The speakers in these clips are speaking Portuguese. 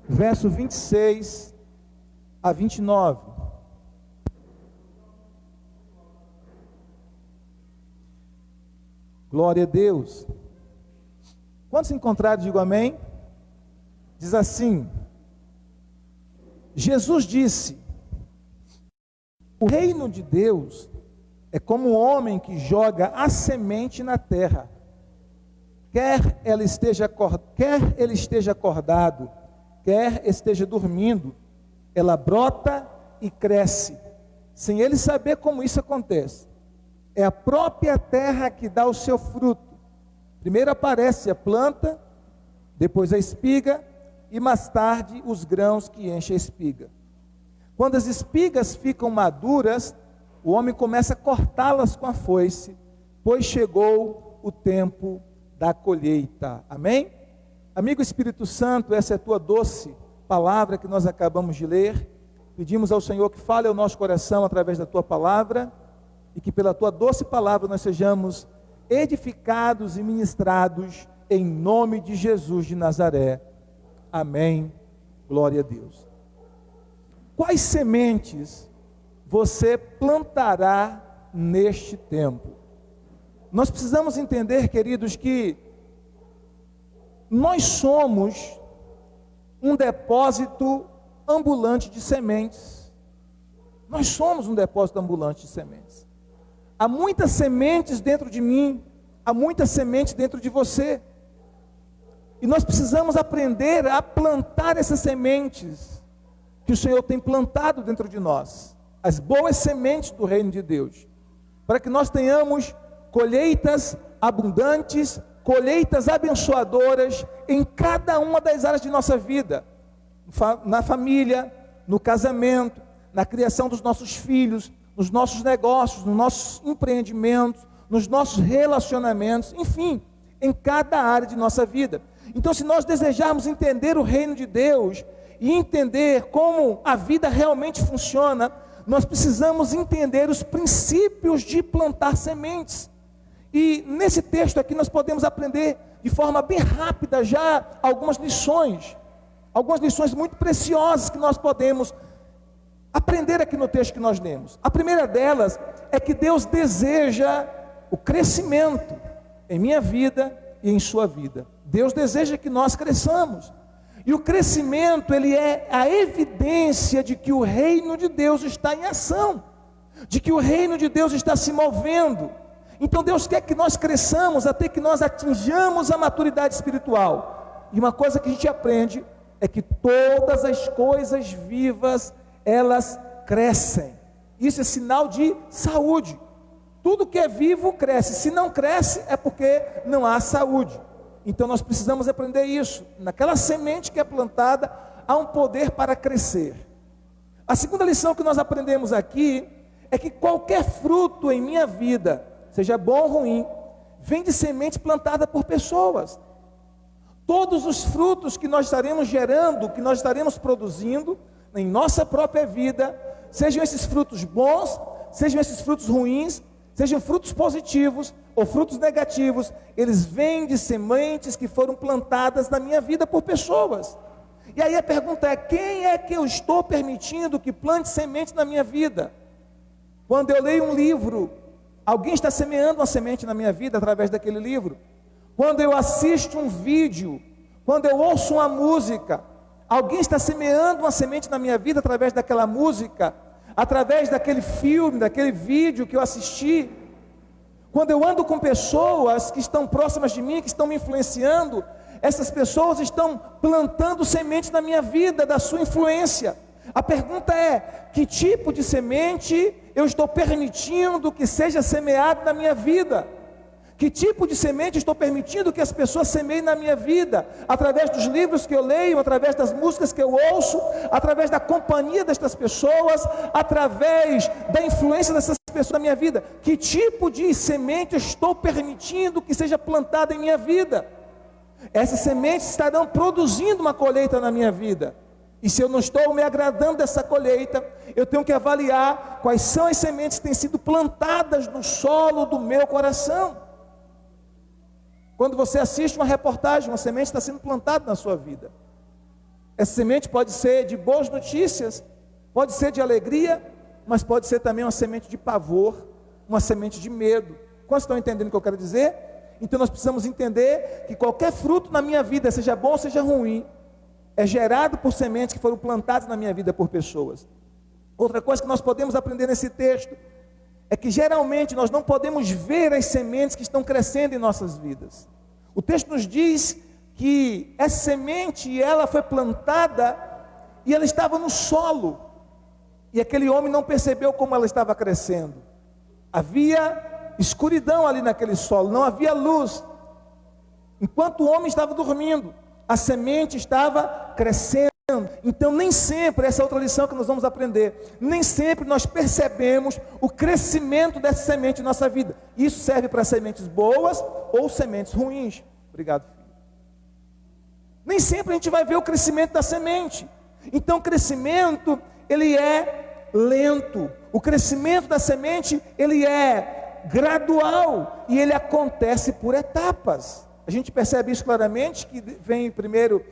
verso 26 a 29. Glória a Deus. Quando se encontrar, digo amém. Diz assim: Jesus disse: o reino de Deus é como um homem que joga a semente na terra. Quer ele esteja acordado, quer esteja dormindo, ela brota e cresce, sem ele saber como isso acontece. É a própria terra que dá o seu fruto. Primeiro aparece a planta, depois a espiga, e mais tarde os grãos que enchem a espiga. Quando as espigas ficam maduras, o homem começa a cortá-las com a foice, pois chegou o tempo da colheita. Amém? Amigo Espírito Santo, essa é a tua doce palavra que nós acabamos de ler. Pedimos ao Senhor que fale ao nosso coração através da tua palavra, e que pela tua doce palavra nós sejamos edificados e ministrados em nome de Jesus de Nazaré. Amém. Glória a Deus. Quais sementes você plantará neste tempo? Nós precisamos entender, queridos, que nós somos um depósito ambulante de sementes. Nós somos um depósito ambulante de sementes. Há muitas sementes dentro de mim, há muitas sementes dentro de você. E nós precisamos aprender a plantar essas sementes que o Senhor tem plantado dentro de nós, as boas sementes do reino de Deus, para que nós tenhamos colheitas abundantes, colheitas abençoadoras em cada uma das áreas de nossa vida, na família, no casamento, na criação dos nossos filhos, nos nossos negócios, nos nossos empreendimentos, nos nossos relacionamentos, enfim, em cada área de nossa vida. Então, se nós desejarmos entender o reino de Deus e entender como a vida realmente funciona, nós precisamos entender os princípios de plantar sementes. E nesse texto aqui nós podemos aprender de forma bem rápida já algumas lições muito preciosas que nós podemos aprender aqui no texto que nós lemos. A primeira delas é que Deus deseja o crescimento em minha vida e em sua vida. Deus deseja que nós cresçamos. E o crescimento, ele é a evidência de que o reino de Deus está em ação, de que o reino de Deus está se movendo. Então Deus quer que nós cresçamos até que nós atinjamos a maturidade espiritual. E uma coisa que a gente aprende é que todas as coisas vivas, elas crescem. Isso é sinal de saúde. Tudo que é vivo cresce. Se não cresce, é porque não há saúde. Então nós precisamos aprender isso. Naquela semente que é plantada, há um poder para crescer. A segunda lição que nós aprendemos aqui é que qualquer fruto em minha vida, seja bom ou ruim, vem de semente plantada por pessoas. Todos os frutos que nós estaremos gerando, que nós estaremos produzindo em nossa própria vida, sejam esses frutos bons, sejam esses frutos ruins, sejam frutos positivos ou frutos negativos, eles vêm de sementes que foram plantadas na minha vida por pessoas. E aí a pergunta é: quem é que eu estou permitindo que plante semente na minha vida? Quando eu leio um livro, alguém está semeando uma semente na minha vida através daquele livro. Quando eu assisto um vídeo, quando eu ouço uma música, alguém está semeando uma semente na minha vida através daquela música, através daquele filme, daquele vídeo que eu assisti. Quando eu ando com pessoas que estão próximas de mim, que estão me influenciando, essas pessoas estão plantando sementes na minha vida, da sua influência. A pergunta é: que tipo de semente eu estou permitindo que seja semeado na minha vida? Que tipo de semente estou permitindo que as pessoas semeiem na minha vida? Através dos livros que eu leio, através das músicas que eu ouço, através da companhia destas pessoas, através da influência dessas pessoas na minha vida. Que tipo de semente eu estou permitindo que seja plantada em minha vida? Essas sementes estarão produzindo uma colheita na minha vida. E se eu não estou me agradando dessa colheita, eu tenho que avaliar quais são as sementes que têm sido plantadas no solo do meu coração. Quando você assiste uma reportagem, uma semente está sendo plantada na sua vida. Essa semente pode ser de boas notícias, pode ser de alegria, mas pode ser também uma semente de pavor, uma semente de medo. Quantos estão entendendo o que eu quero dizer? Então nós precisamos entender que qualquer fruto na minha vida, seja bom ou seja ruim, é gerado por sementes que foram plantadas na minha vida por pessoas. Outra coisa que nós podemos aprender nesse texto é que geralmente nós não podemos ver as sementes que estão crescendo em nossas vidas. O texto nos diz que essa semente, ela foi plantada e ela estava no solo, e aquele homem não percebeu como ela estava crescendo. Havia escuridão ali naquele solo, não havia luz. Enquanto o homem estava dormindo, a semente estava crescendo. Então nem sempre, essa é outra lição que nós vamos aprender, nem sempre nós percebemos o crescimento dessa semente em nossa vida. Isso serve para sementes boas ou sementes ruins. Obrigado, filho. Nem sempre a gente vai ver o crescimento da semente. Então o crescimento, ele é lento. O crescimento da semente, ele é gradual e ele acontece por etapas. A gente percebe isso claramente, que vem primeiro,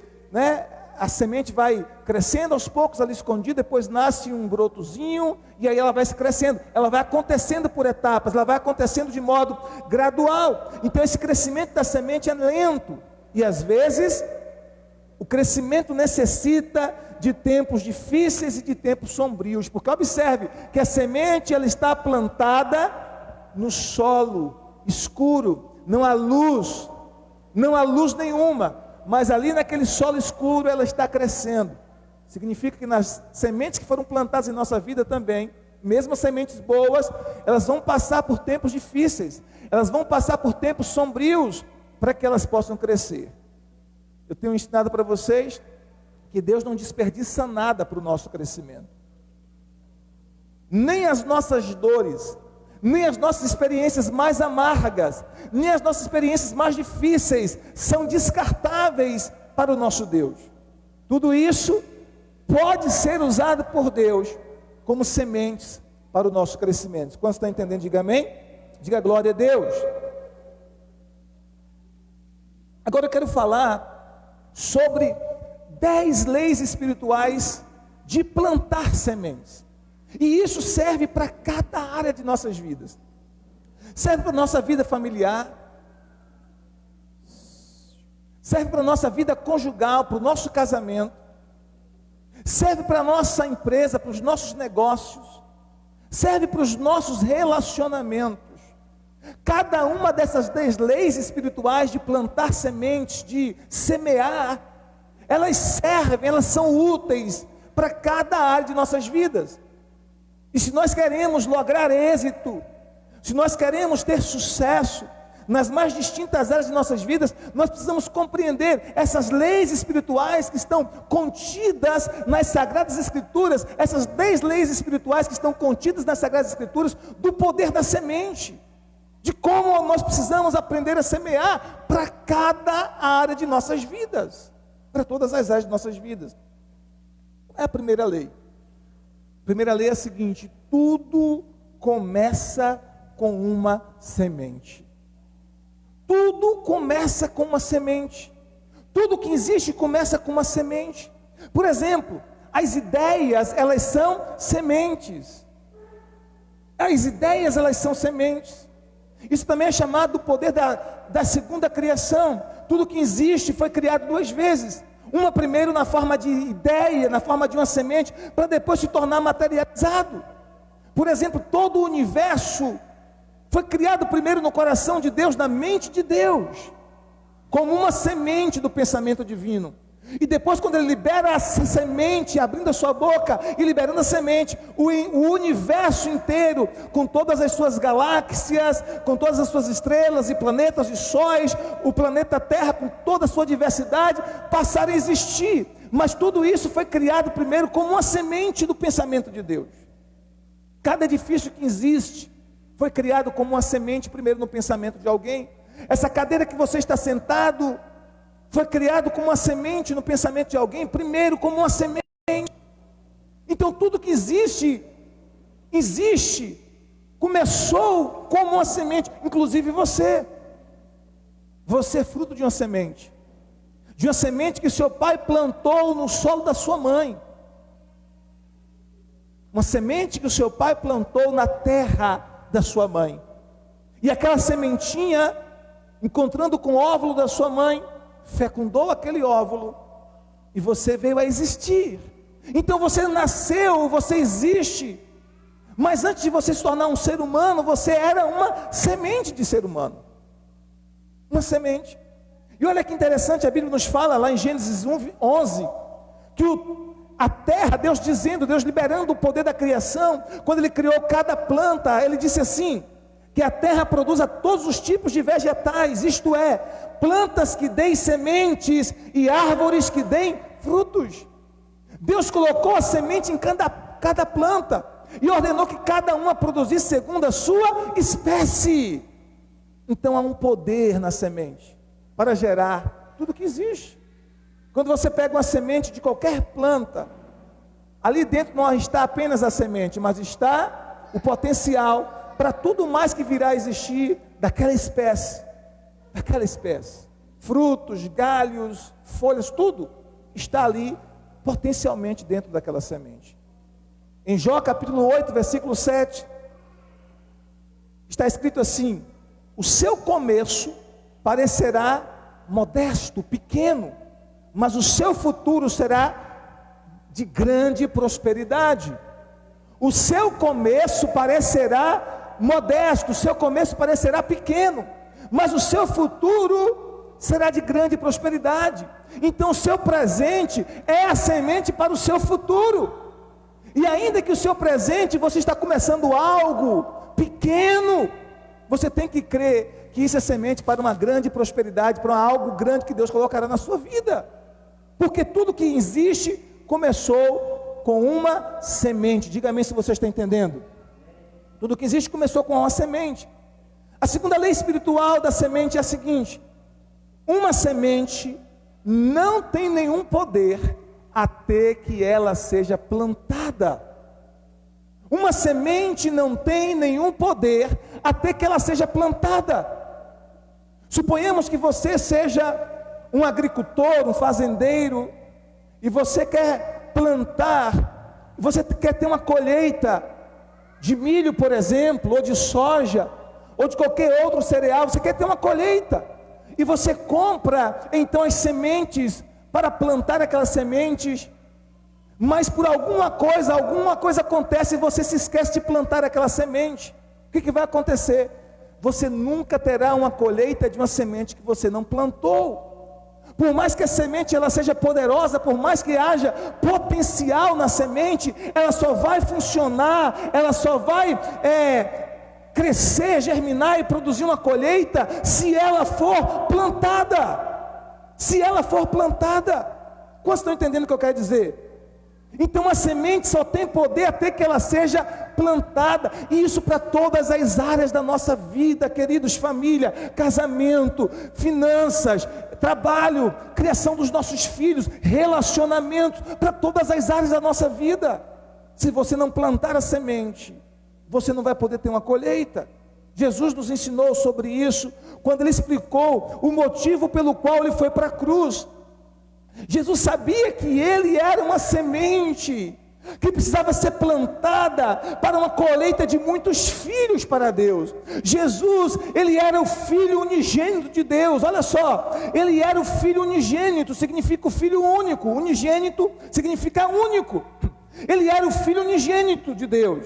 a semente vai crescendo aos poucos ali escondida, depois nasce um brotozinho, e aí ela vai se crescendo, ela vai acontecendo por etapas, ela vai acontecendo de modo gradual. Então esse crescimento da semente é lento, e às vezes o crescimento necessita de tempos difíceis e de tempos sombrios, porque observe que a semente, ela está plantada no solo escuro, não há luz nenhuma, mas ali naquele solo escuro ela está crescendo. Significa que nas sementes que foram plantadas em nossa vida também, mesmo as sementes boas, elas vão passar por tempos difíceis, elas vão passar por tempos sombrios, para que elas possam crescer. Eu tenho ensinado para vocês que Deus não desperdiça nada para o nosso crescimento. Nem as nossas dores, nem as nossas experiências mais amargas, nem as nossas experiências mais difíceis são descartáveis para o nosso Deus. Tudo isso pode ser usado por Deus como sementes para o nosso crescimento. Quando está entendendo, diga amém. Diga glória a Deus. Agora eu quero falar sobre 10 leis espirituais de plantar sementes. E isso serve para cada área de nossas vidas. Serve para a nossa vida familiar, serve para a nossa vida conjugal, para o nosso casamento, serve para a nossa empresa, para os nossos negócios, serve para os nossos relacionamentos. Cada uma dessas 10 leis espirituais de plantar sementes, de semear, elas servem, elas são úteis para cada área de nossas vidas. E se nós queremos lograr êxito, se nós queremos ter sucesso nas mais distintas áreas de nossas vidas, nós precisamos compreender essas leis espirituais que estão contidas nas Sagradas Escrituras, essas 10 leis espirituais que estão contidas nas Sagradas Escrituras, do poder da semente, de como nós precisamos aprender a semear para cada área de nossas vidas, para todas as áreas de nossas vidas. Qual é a primeira lei? A primeira lei é a seguinte: tudo começa com uma semente. Tudo começa com uma semente. Tudo que existe começa com uma semente. Por exemplo, as ideias, elas são sementes. As ideias, elas são sementes. Isso também é chamado do poder da segunda criação. Tudo que existe foi criado 2 vezes. Uma primeiro na forma de ideia, na forma de uma semente, para depois se tornar materializado. Por exemplo, todo o universo foi criado primeiro no coração de Deus, na mente de Deus, como uma semente do pensamento divino. E depois, quando ele libera essa semente, abrindo a sua boca e liberando a semente, o universo inteiro, com todas as suas galáxias, com todas as suas estrelas e planetas e sóis, o planeta Terra com toda a sua diversidade, passaram a existir. Mas tudo isso foi criado primeiro como uma semente do pensamento de Deus. Cada edifício que existe foi criado como uma semente primeiro no pensamento de alguém. Essa cadeira que você está sentado foi criado como uma semente no pensamento de alguém, primeiro como uma semente. Então tudo que existe, começou como uma semente, inclusive você. Você é fruto de uma semente. de uma semente que seu pai plantou no solo da sua mãe, uma semente que o seu pai plantou na terra da sua mãe, e aquela sementinha, encontrando com o óvulo da sua mãe, fecundou aquele óvulo, e você veio a existir. Então você nasceu, você existe, mas antes de você se tornar um ser humano, você era uma semente de ser humano, uma semente. E olha que interessante, a Bíblia nos fala lá em Gênesis 11, que a terra, Deus dizendo, Deus liberando o poder da criação, quando Ele criou cada planta, Ele disse assim, que a terra produza todos os tipos de vegetais, isto é, plantas que deem sementes e árvores que deem frutos. Deus colocou a semente em cada planta, e ordenou que cada uma produzisse segundo a sua espécie. Então há um poder na semente, para gerar tudo que existe. Quando você pega uma semente de qualquer planta, ali dentro não está apenas a semente, mas está o potencial para tudo mais que virá a existir daquela espécie. Frutos, galhos, folhas, tudo está ali potencialmente dentro daquela semente. Em Jó capítulo 8, versículo 7, está escrito assim: o seu começo parecerá modesto, pequeno, mas o seu futuro será de grande prosperidade. O seu começo parecerá modesto, o seu começo parecerá pequeno, mas o seu futuro será de grande prosperidade. Então o seu presente é a semente para o seu futuro. E ainda que o seu presente, você está começando algo pequeno, você tem que crer que isso é semente para uma grande prosperidade, para algo grande que Deus colocará na sua vida. Porque tudo que existe começou com uma semente. Diga amém se você está entendendo. Tudo que existe começou com uma semente. A segunda lei espiritual da semente é a seguinte: uma semente não tem nenhum poder até que ela seja plantada. Uma semente não tem nenhum poder até que ela seja plantada. Suponhamos que você seja um agricultor, um fazendeiro, e você quer plantar, você quer ter uma colheita de milho, por exemplo, ou de soja, ou de qualquer outro cereal, você quer ter uma colheita, e você compra então as sementes para plantar aquelas sementes, mas por alguma coisa acontece e você se esquece de plantar aquela semente. O que vai acontecer? Você nunca terá uma colheita de uma semente que você não plantou. Por mais que a semente ela seja poderosa, por mais que haja potencial na semente, ela só vai funcionar, ela só vai crescer, germinar e produzir uma colheita se ela for plantada. Se ela for plantada. Quantos estão entendendo o que eu quero dizer? Então a semente só tem poder até que ela seja plantada, e isso para todas as áreas da nossa vida, queridos, família, casamento, finanças, trabalho, criação dos nossos filhos, relacionamentos, para todas as áreas da nossa vida. Se você não plantar a semente, você não vai poder ter uma colheita. Jesus nos ensinou sobre isso, quando Ele explicou o motivo pelo qual Ele foi para a cruz. Jesus sabia que Ele era uma semente, que precisava ser plantada para uma colheita de muitos filhos para Deus. Jesus, Ele era o Filho unigênito de Deus. Olha só, Ele era o Filho unigênito, significa o Filho único. Unigênito significa único. Ele era o Filho unigênito de Deus.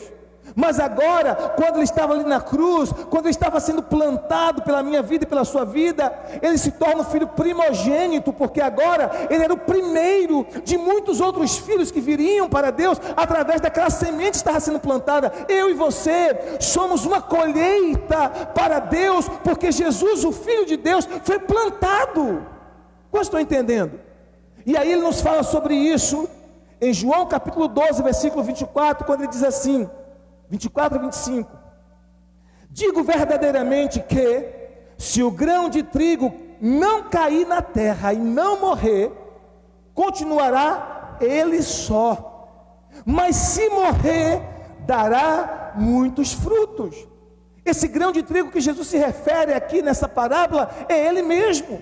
Mas agora, quando Ele estava ali na cruz, quando Ele estava sendo plantado pela minha vida e pela sua vida, Ele se torna o filho primogênito, porque agora Ele era o primeiro de muitos outros filhos que viriam para Deus, através daquela semente que estava sendo plantada. Eu e você somos uma colheita para Deus, porque Jesus, o Filho de Deus, foi plantado. Quantos estão entendendo? E aí Ele nos fala sobre isso, em João capítulo 12, versículo 24, quando Ele diz assim, 24 e 25, digo verdadeiramente que, se o grão de trigo não cair na terra e não morrer, continuará ele só, mas se morrer, dará muitos frutos. Esse grão de trigo que Jesus se refere aqui nessa parábola, é Ele mesmo.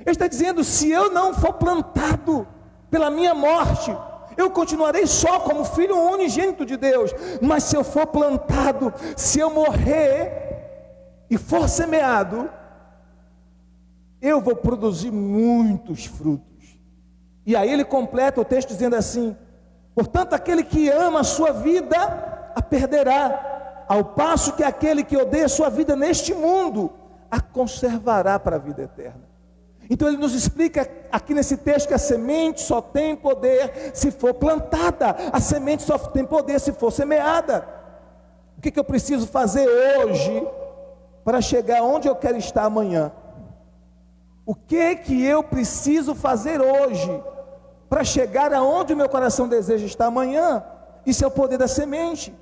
Ele está dizendo: se eu não for plantado pela minha morte, eu continuarei só como filho unigênito de Deus. Mas se eu for plantado, se eu morrer e for semeado, eu vou produzir muitos frutos. E aí ele completa o texto dizendo assim: portanto, aquele que ama a sua vida, a perderá, ao passo que aquele que odeia a sua vida neste mundo, a conservará para a vida eterna. Então ele nos explica aqui nesse texto que a semente só tem poder se for plantada, a semente só tem poder se for semeada. O que eu preciso fazer hoje para chegar onde eu quero estar amanhã? O que eu preciso fazer hoje para chegar aonde o meu coração deseja estar amanhã? Isso é o poder da semente.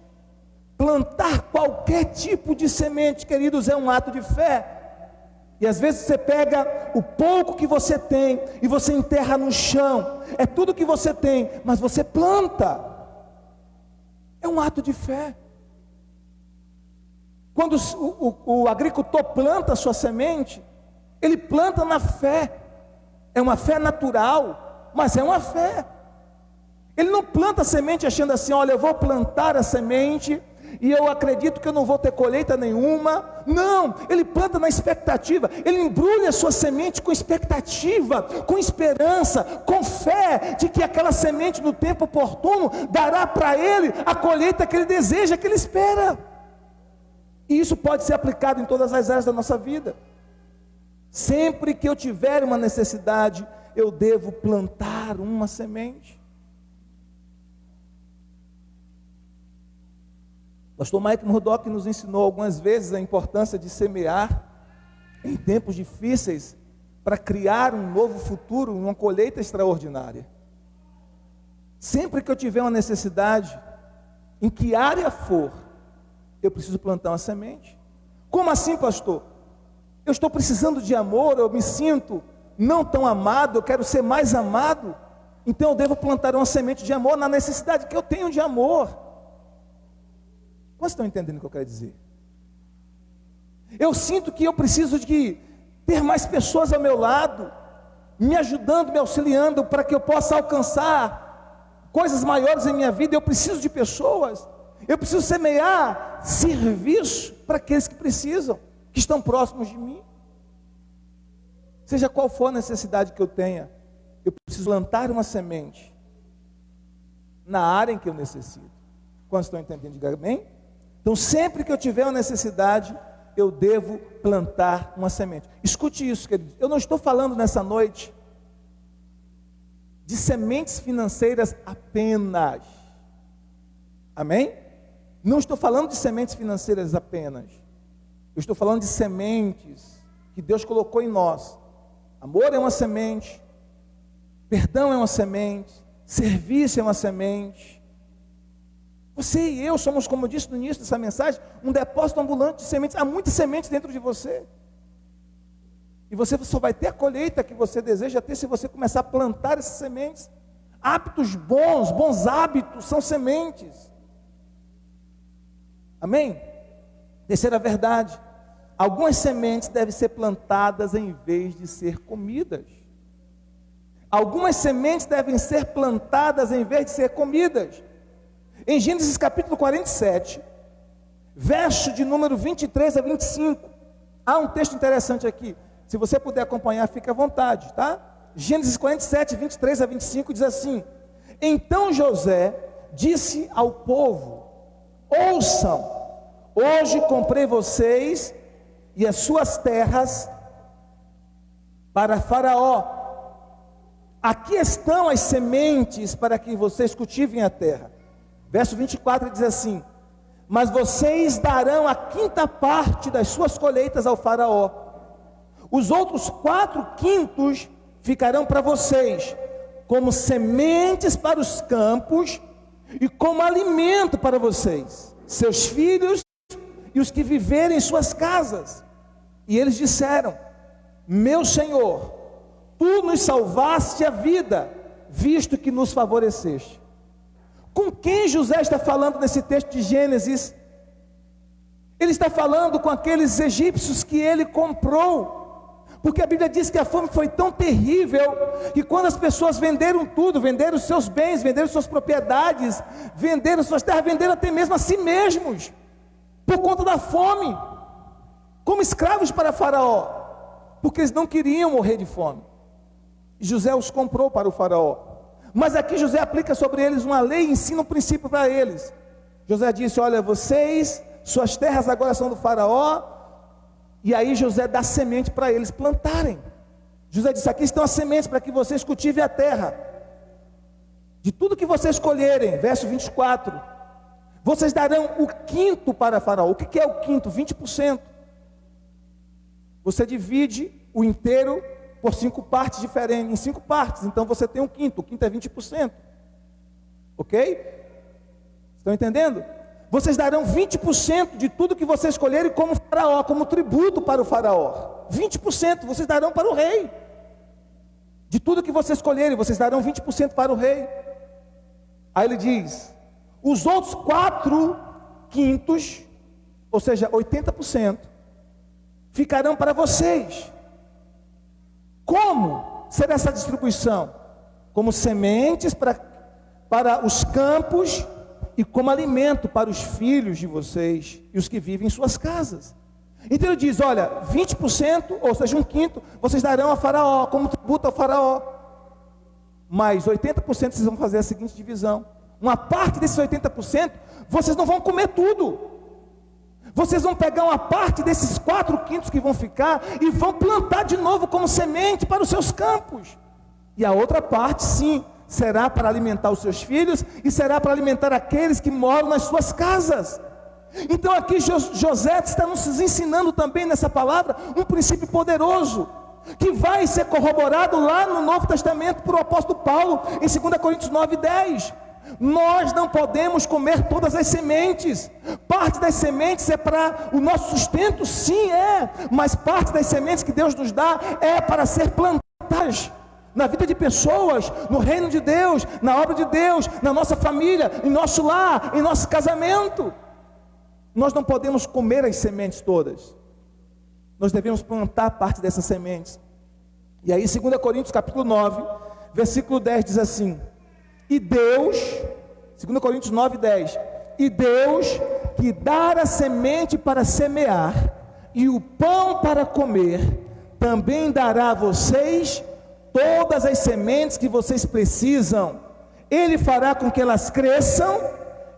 Plantar qualquer tipo de semente, queridos, é um ato de fé. E às vezes você pega o pouco que você tem e você enterra no chão. É tudo que você tem, mas você planta. É um ato de fé. Quando o agricultor planta a sua semente, ele planta na fé. É uma fé natural, mas é uma fé. Ele não planta a semente achando assim: olha, eu vou plantar a semente e eu acredito que eu não vou ter colheita nenhuma. Não, ele planta na expectativa. Ele embrulha a sua semente com expectativa, com esperança, com fé de que aquela semente no tempo oportuno dará para ele a colheita que ele deseja, que ele espera. E isso pode ser aplicado em todas as áreas da nossa vida. Sempre que eu tiver uma necessidade, eu devo plantar uma semente. Pastor Mike Murdock nos ensinou algumas vezes a importância de semear em tempos difíceis para criar um novo futuro, uma colheita extraordinária. Sempre que eu tiver uma necessidade, em que área for, eu preciso plantar uma semente. Como assim, pastor? Eu estou precisando de amor, eu me sinto não tão amado, eu quero ser mais amado, então eu devo plantar uma semente de amor na necessidade que eu tenho de amor. Vocês estão entendendo o que eu quero dizer? Eu sinto que eu preciso de ter mais pessoas ao meu lado, me ajudando, me auxiliando, para que eu possa alcançar coisas maiores em minha vida. Eu preciso de pessoas, eu preciso semear serviço para aqueles que precisam, que estão próximos de mim. Seja qual for a necessidade que eu tenha, eu preciso plantar uma semente na área em que eu necessito. Quantos estão entendendo? Diga amém. Então, sempre que eu tiver uma necessidade, eu devo plantar uma semente. Escute isso, queridos. Eu não estou falando nessa noite de sementes financeiras apenas. Amém? Não estou falando de sementes financeiras apenas. Eu estou falando de sementes que Deus colocou em nós. Amor é uma semente, perdão é uma semente, serviço é uma semente. Você e eu somos, como eu disse no início dessa mensagem, um depósito ambulante de sementes. Há muitas sementes dentro de você. E você só vai ter a colheita que você deseja ter se você começar a plantar essas sementes. Hábitos bons, bons hábitos são sementes. Amém? Terceira verdade. Algumas sementes devem ser plantadas em vez de ser comidas. Algumas sementes devem ser plantadas em vez de ser comidas. Em Gênesis capítulo 47, verso de número 23 a 25, há um texto interessante aqui. Se você puder acompanhar, fique à vontade, tá? Gênesis 47, 23 a 25 diz assim: então José disse ao povo: ouçam, hoje comprei vocês e as suas terras para Faraó. Aqui estão as sementes para que vocês cultivem a terra. Verso 24 diz assim: mas vocês darão a quinta parte das suas colheitas ao Faraó. Os outros 4/5 ficarão para vocês, como sementes para os campos e como alimento para vocês, seus filhos e os que viverem em suas casas. E eles disseram: meu Senhor, tu nos salvaste a vida, visto que nos favoreceste. Com quem José está falando nesse texto de Gênesis? Ele está falando com aqueles egípcios que ele comprou, Porque a Bíblia diz que a fome foi tão terrível, que quando as pessoas venderam tudo, venderam os seus bens, venderam suas propriedades, venderam suas terras, venderam até mesmo a si mesmos, por conta da fome, como escravos para Faraó, porque eles não queriam morrer de fome. E José os comprou para o Faraó. Mas aqui José aplica sobre eles uma lei e ensina um princípio para eles. José disse: olha, vocês, suas terras agora são do Faraó. E aí José dá semente para eles plantarem. José disse: aqui estão as sementes para que vocês cultivem a terra. De tudo que vocês colherem, verso 24, vocês darão o quinto para Faraó. O que é o quinto? 20%. Você divide o inteiro por 5 partes diferentes, em 5 partes, então você tem um quinto. O quinto é 20%. Ok? Estão entendendo? Vocês darão 20% de tudo que vocês escolherem como Faraó, como tributo para o Faraó. 20% vocês darão para o rei. De tudo que vocês escolherem, vocês darão 20% para o rei. Aí ele diz: os outros 4 quintos, ou seja, 80%, ficarão para vocês. Como será essa distribuição? Como sementes para os campos, e como alimento para os filhos de vocês e os que vivem em suas casas. Então ele diz: olha, 20%, ou seja, um quinto, vocês darão a Faraó, como tributo ao Faraó. Mas 80% vocês vão fazer a seguinte divisão: uma parte desses 80%, vocês não vão comer tudo. Vocês vão pegar uma parte desses 4 quintos que vão ficar e vão plantar de novo como semente para os seus campos. E a outra parte, sim, será para alimentar os seus filhos e será para alimentar aqueles que moram nas suas casas. Então aqui José está nos ensinando também nessa palavra um princípio poderoso, que vai ser corroborado lá no Novo Testamento por o apóstolo Paulo, em 2 Coríntios 9:10. Nós não podemos comer todas as sementes. Parte das sementes é para o nosso sustento, sim, mas parte das sementes que Deus nos dá é para ser plantadas na vida de pessoas, no reino de Deus, na obra de Deus, na nossa família, em nosso lar, em nosso casamento. Nós não podemos comer as sementes todas. Nós devemos plantar parte dessas sementes. E aí 2 Coríntios capítulo 9, versículo 10 diz assim: e Deus, 2 Coríntios 9:10, e Deus que dá a semente para semear e o pão para comer, também dará a vocês todas as sementes que vocês precisam. Ele fará com que elas cresçam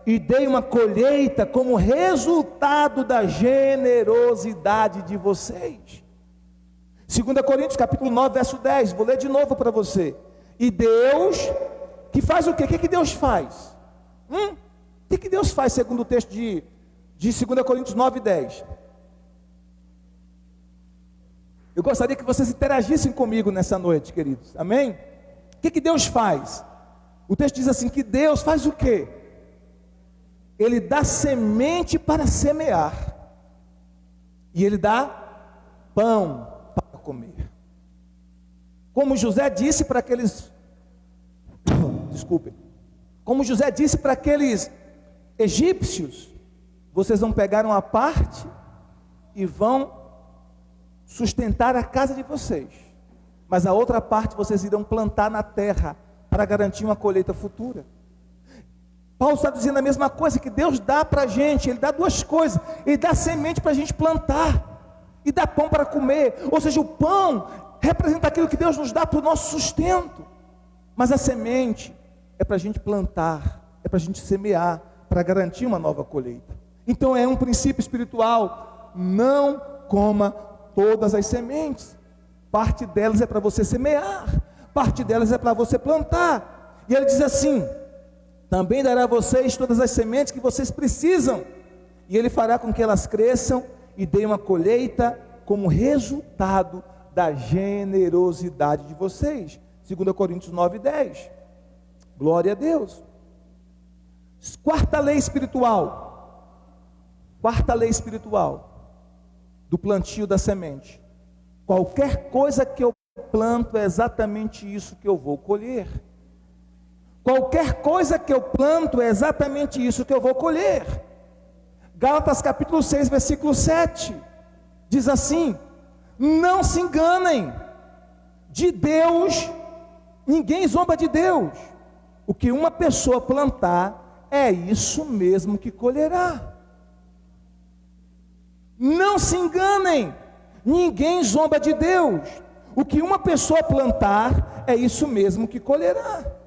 e deem uma colheita como resultado da generosidade de vocês. 2 Coríntios capítulo 9, verso 10, vou ler de novo para você. E Deus, que faz o quê? O que Deus faz? O que Deus faz segundo o texto de 2 Coríntios 9, 10? Eu gostaria que vocês interagissem comigo nessa noite, queridos, amém? O que Deus faz? O texto diz assim, que Deus faz o quê? Ele dá semente para semear, e Ele dá pão para comer. Como José disse para aqueles, como José disse para aqueles egípcios: vocês vão pegar uma parte e vão sustentar a casa de vocês, mas a outra parte vocês irão plantar na terra, para garantir uma colheita futura. Paulo está dizendo a mesma coisa, que Deus dá para a gente. Ele dá 2 coisas: Ele dá semente para a gente plantar, e dá pão para comer. Ou seja, o pão representa aquilo que Deus nos dá para o nosso sustento, mas a semente é para a gente plantar, é para a gente semear, para garantir uma nova colheita. Então é um princípio espiritual: não coma todas as sementes. Parte delas é para você semear, parte delas é para você plantar. E ele diz assim: também dará a vocês todas as sementes que vocês precisam, e Ele fará com que elas cresçam e deem uma colheita como resultado da generosidade de vocês. 2 Coríntios 9:10. Glória a Deus. Quarta lei espiritual do plantio da semente: qualquer coisa que eu planto é exatamente isso que eu vou colher. Qualquer coisa que eu planto é exatamente isso que eu vou colher. Gálatas capítulo 6, versículo 7, diz assim: Não se enganem, de Deus, ninguém zomba de Deus. O que uma pessoa plantar, é isso mesmo que colherá. Não se enganem, ninguém zomba de Deus. O que uma pessoa plantar, é isso mesmo que colherá.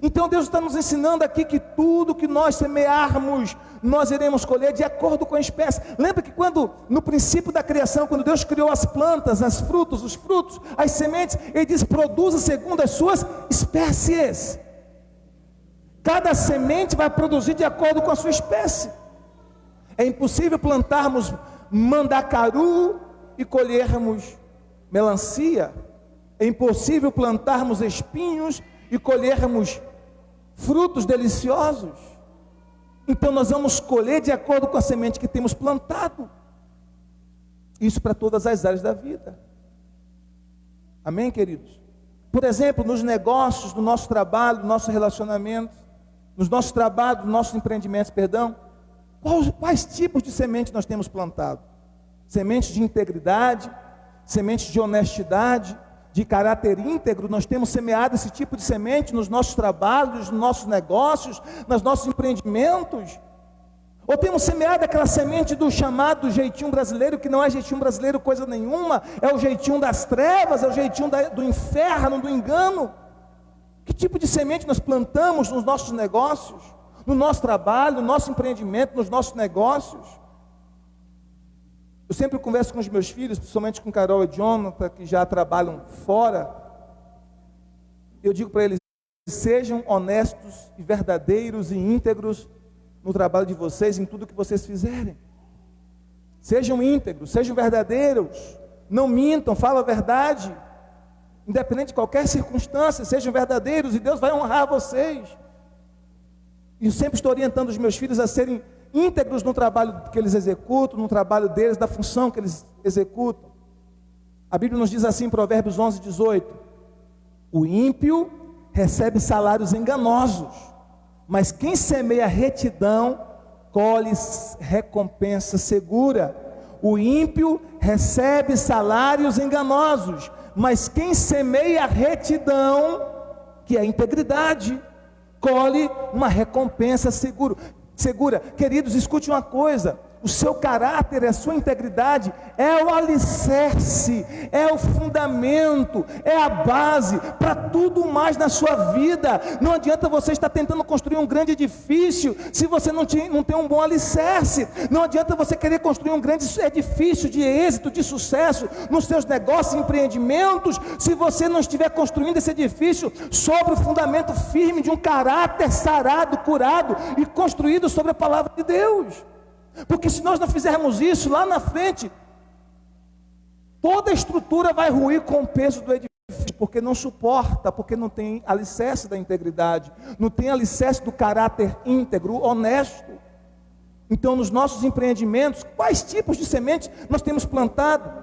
Então Deus está nos ensinando aqui que tudo que nós semearmos, nós iremos colher de acordo com a espécie. Lembra que quando, no princípio da criação, quando Deus criou as plantas, os frutos, as sementes, Ele diz, produza segundo as suas espécies. Cada semente vai produzir de acordo com a sua espécie. É impossível plantarmos mandacaru e colhermos melancia. É impossível plantarmos espinhos e colhermos frutos deliciosos. Então nós vamos colher de acordo com a semente que temos plantado. Isso para todas as áreas da vida. Amém, queridos? Por exemplo, nos negócios, no nosso trabalho, no nosso relacionamento, nos nossos trabalhos, nos nossos empreendimentos, quais tipos de sementes nós temos plantado? Sementes de integridade, sementes de honestidade, de caráter íntegro. Nós temos semeado esse tipo de semente nos nossos trabalhos, nos nossos negócios, nos nossos empreendimentos? Ou temos semeado aquela semente do chamado jeitinho brasileiro, que não é jeitinho brasileiro coisa nenhuma, é o jeitinho das trevas, é o jeitinho do inferno, do engano? Que tipo de semente nós plantamos nos nossos negócios, no nosso trabalho, no nosso empreendimento, nos nossos negócios? Eu sempre converso com os meus filhos, principalmente com Carol e Jonathan, que já trabalham fora. Eu digo para eles, sejam honestos e verdadeiros e íntegros no trabalho de vocês, em tudo que vocês fizerem. Sejam íntegros, sejam verdadeiros, não mintam, falam a verdade, independente de qualquer circunstância, sejam verdadeiros e Deus vai honrar vocês. E eu sempre estou orientando os meus filhos a serem íntegros no trabalho que eles executam, no trabalho deles, da função que eles executam. A Bíblia nos diz assim em Provérbios 11:18: o ímpio recebe salários enganosos, mas quem semeia retidão, colhe recompensa segura. O ímpio recebe salários enganosos, mas quem semeia retidão, que é a integridade, colhe uma recompensa segura. Queridos, escute uma coisa: o seu caráter, a sua integridade é o alicerce, é o fundamento, é a base para tudo mais na sua vida. Não adianta você estar tentando construir um grande edifício se você não tem um bom alicerce. Não adianta você querer construir um grande edifício de êxito, de sucesso nos seus negócios e empreendimentos, se você não estiver construindo esse edifício sobre o fundamento firme de um caráter sarado, curado e construído sobre a palavra de Deus. Porque se nós não fizermos isso, lá na frente, toda a estrutura vai ruir com o peso do edifício, porque não suporta, porque não tem alicerce da integridade, não tem alicerce do caráter íntegro, honesto. Então, nos nossos empreendimentos, quais tipos de sementes nós temos plantado?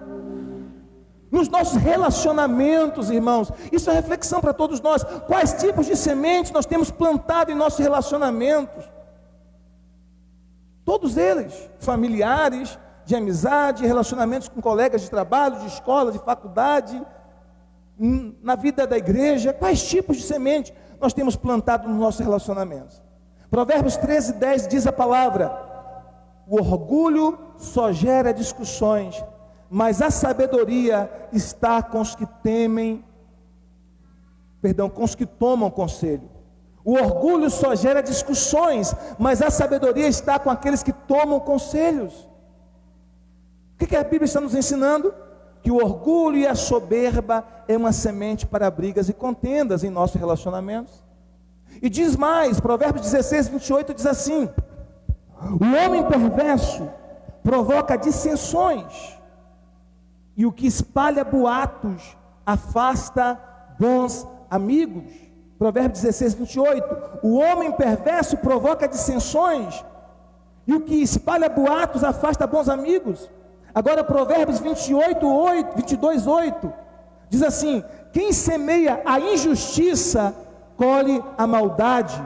Nos nossos relacionamentos, irmãos, isso é reflexão para todos nós. Quais tipos de sementes nós temos plantado em nossos relacionamentos? Todos eles, familiares, de amizade, relacionamentos com colegas de trabalho, de escola, de faculdade, na vida da igreja. Quais tipos de semente nós temos plantado nos nossos relacionamentos? Provérbios 13:10 diz a palavra: o orgulho só gera discussões, mas a sabedoria está com os que com os que tomam conselho. O orgulho só gera discussões, mas a sabedoria está com aqueles que tomam conselhos. O que a Bíblia está nos ensinando? Que o orgulho e a soberba é uma semente para brigas e contendas em nossos relacionamentos. E diz mais, Provérbios 16:28 diz assim: o homem perverso provoca dissensões, e o que espalha boatos afasta bons amigos. Provérbios 16:28, o homem perverso provoca dissensões, e o que espalha boatos afasta bons amigos. Agora Provérbios 22:8 diz assim: quem semeia a injustiça, colhe a maldade,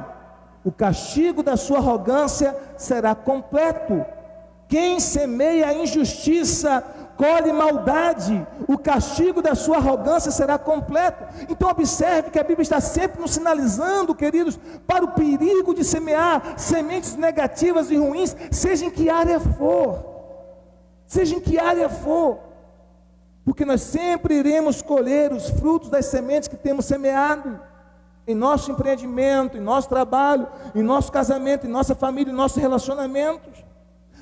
o castigo da sua arrogância será completo. Quem semeia a injustiça, colhe maldade, o castigo da sua arrogância será completo. Então observe que a Bíblia está sempre nos sinalizando, queridos, para o perigo de semear sementes negativas e ruins, seja em que área for. Seja em que área for. Porque nós sempre iremos colher os frutos das sementes que temos semeado. Em nosso empreendimento, em nosso trabalho, em nosso casamento, em nossa família, em nossos relacionamentos.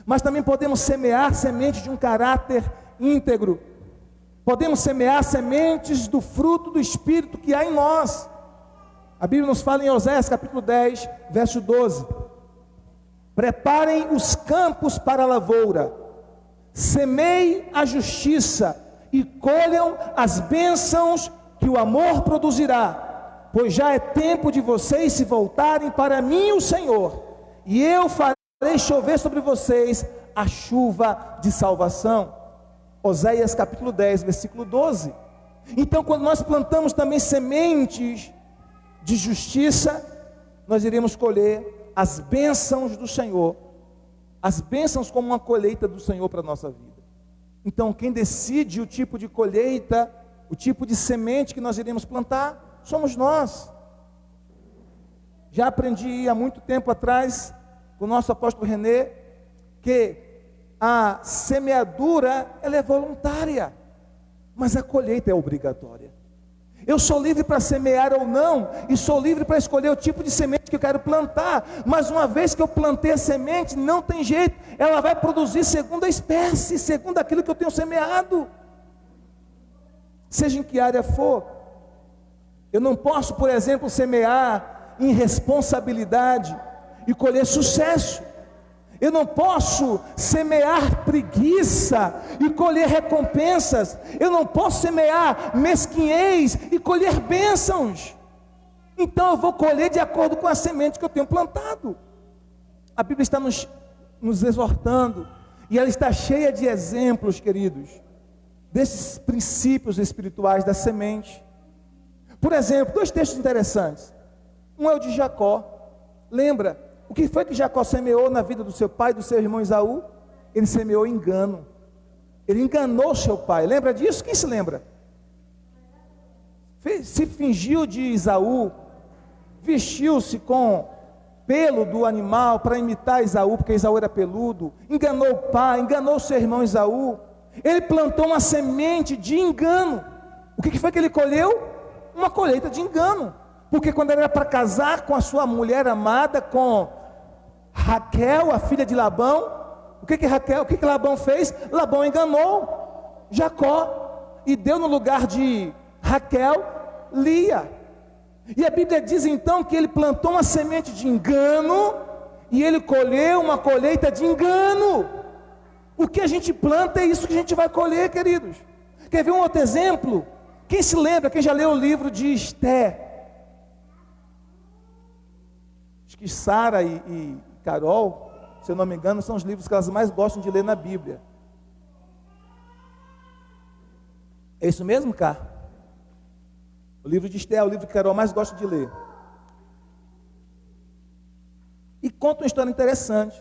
Mas também podemos semear sementes de um caráter íntegro. Podemos semear sementes do fruto do Espírito que há em nós. A Bíblia nos fala em Oséias capítulo 10, verso 12. Preparem os campos para a lavoura, semeiem a justiça e colham as bênçãos que o amor produzirá, pois já é tempo de vocês se voltarem para mim, o Senhor, e eu farei chover sobre vocês a chuva de salvação. Oséias capítulo 10, versículo 12. Então, quando nós plantamos também sementes de justiça, nós iremos colher as bênçãos do Senhor, as bênçãos como uma colheita do Senhor para a nossa vida. Então, quem decide o tipo de colheita, o tipo de semente que nós iremos plantar, somos nós. Já aprendi há muito tempo atrás, com o nosso apóstolo René, que a semeadura, ela é voluntária, mas a colheita é obrigatória. Eu sou livre para semear ou não, e sou livre para escolher o tipo de semente que eu quero plantar, mas uma vez que eu plantei a semente, não tem jeito, ela vai produzir segundo a espécie, segundo aquilo que eu tenho semeado, seja em que área for. Eu não posso, por exemplo, semear irresponsabilidade e colher sucesso. Eu não posso semear preguiça e colher recompensas. Eu não posso semear mesquinhez e colher bênçãos. Então eu vou colher de acordo com a semente que eu tenho plantado. A Bíblia está nos exortando, e ela está cheia de exemplos, queridos, desses princípios espirituais da semente. Por exemplo, dois textos interessantes. Um é o de Jacó. Lembra? O que foi que Jacó semeou na vida do seu pai e do seu irmão Esaú? Ele semeou engano. Ele enganou seu pai. Lembra disso? Quem se lembra? Se fingiu de Esaú, vestiu-se com pelo do animal para imitar Esaú, porque Esaú era peludo. Enganou o pai, enganou seu irmão Esaú. Ele plantou uma semente de engano. O que foi que ele colheu? Uma colheita de engano. Porque quando ele era para casar com a sua mulher amada, com Raquel, a filha de Labão, o que Labão fez? Labão enganou Jacó e deu no lugar de Raquel, Lia. E a Bíblia diz então que ele plantou uma semente de engano e ele colheu uma colheita de engano. O que a gente planta é isso que a gente vai colher, queridos. Quer ver um outro exemplo? Quem se lembra, quem já leu o livro de Esther? Acho que Sara e Carol, se eu não me engano, são os livros que elas mais gostam de ler na Bíblia. É isso mesmo, Cá? O livro de Esther é o livro que Carol mais gosta de ler. E conta uma história interessante.